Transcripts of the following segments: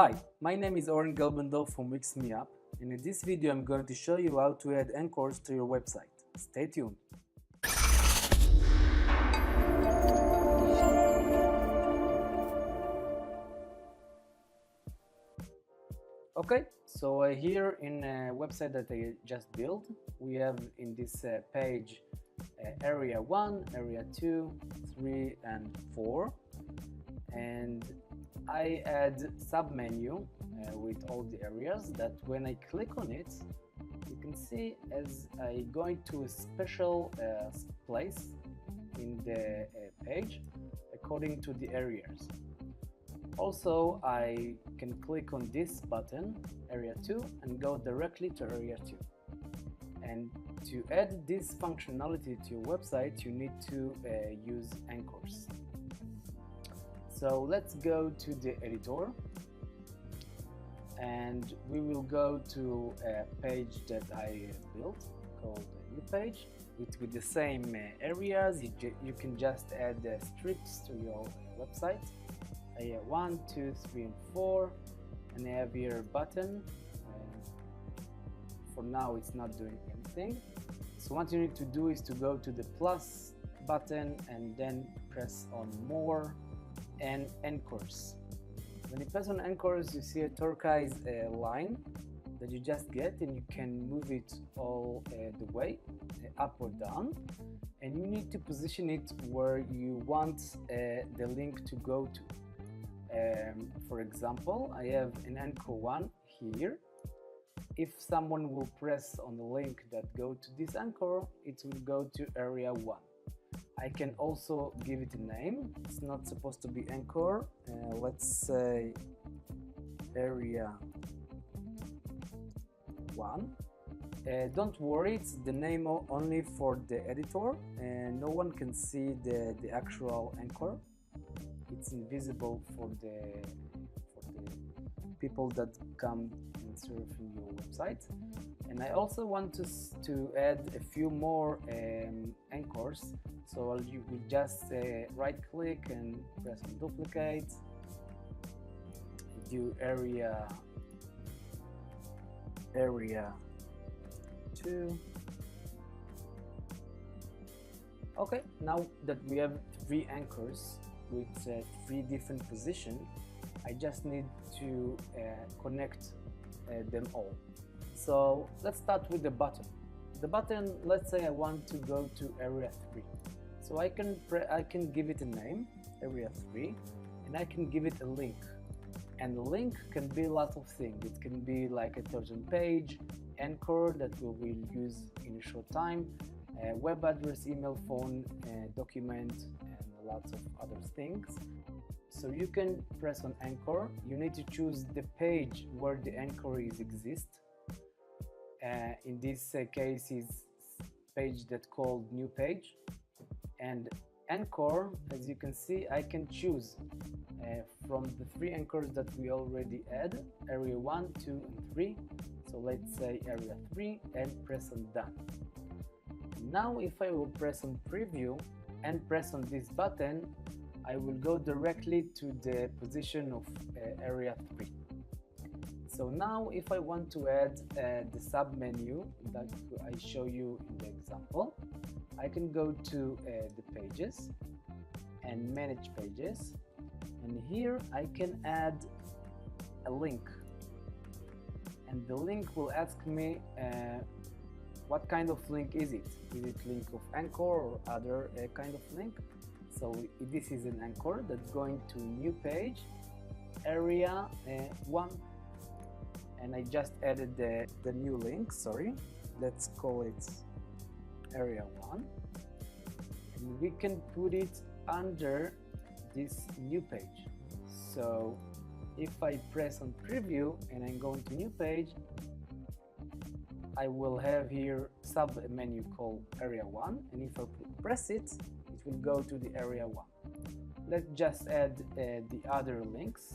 Hi, my name is Oren Gelbendorf from WixMeUp, and in this video I'm going to show you how to add anchors to your website. Stay tuned. Okay, so here in a website that I just built, we have in this page area 1, area 2, 3 and 4, and I add submenu with all the areas that when I click on it, you can see as I go into a special place in the page according to the areas. Also, I can click on this button, area 2, and go directly to area 2. And to add this functionality to your website, you need to use anchors. So let's go to the editor, and we will go to a page that I built called a new page with the same areas. You can just add strips to your website. I have 1, 2, 3 and 4, and I have here a button. For now it's not doing anything, so what you need to do is to go to the plus button and then press on more and anchors. When you press on anchors, you see a turquoise line that you just get, and you can move it all the way up or down, and you need to position it where you want the link to go to. For example, I have an anchor 1 here. If someone will press on the link that go to this anchor, it will go to area 1. I can also give it a name. It's not supposed to be anchor. Let's say area 1. Don't worry, it's the name only for the editor, and no one can see the actual anchor. It's invisible for the people that come and surf in your website. And I also want to add a few more anchors. So you will just right click and press on duplicate, do area 2. Okay, now that we have 3 anchors with 3 different positions, I just need to connect them all. So let's start with the button. The button, let's say I want to go to area 3. So I can give it a name, area 3, and I can give it a link. And the link can be a lot of things. It can be like a 1,000 page anchor that we will use in a short time, web address, email, phone, document, and lots of other things. So you can press on anchor. You need to choose the page where the anchor exists. In this case is page that called new page. And anchor, as you can see, I can choose from the 3 anchors that we already add, area 1, 2 and 3. So let's say area 3 and press on done. Now if I will press on preview and press on this button, I will go directly to the position of area 3. So now if I want to add the submenu that I show you in the example, I can go to the pages and manage pages, and here I can add a link, and the link will ask me what kind of link is it? Is it link of anchor or other kind of link? So this is an anchor that's going to new page, area 1, and I just added the new link. Sorry, let's call it area 1, and we can put it under this new page. So if I press on preview and I'm going to new page, I will have here sub menu called area 1, and if I press it, it will go to the area 1. Let's just add the other links.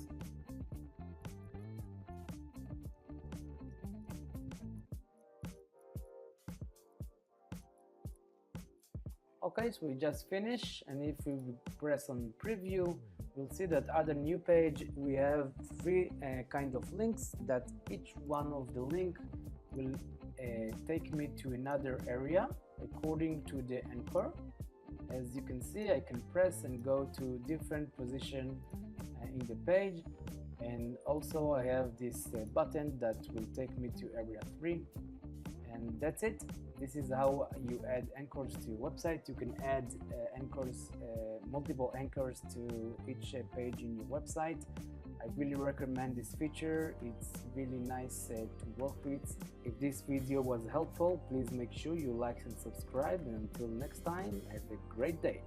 Okay, so we just finished, and if we press on preview, you'll see that other new page we have three kind of links, that each one of the link will take me to another area according to the anchor. As you can see, I can press and go to different position in the page, and also I have this button that will take me to area 3, and that's it. This is how you add anchors to your website. You can add anchors, multiple anchors to each page in your website. I really recommend this feature. It's really nice to work with. If this video was helpful, please make sure you like and subscribe, and until next time, have a great day.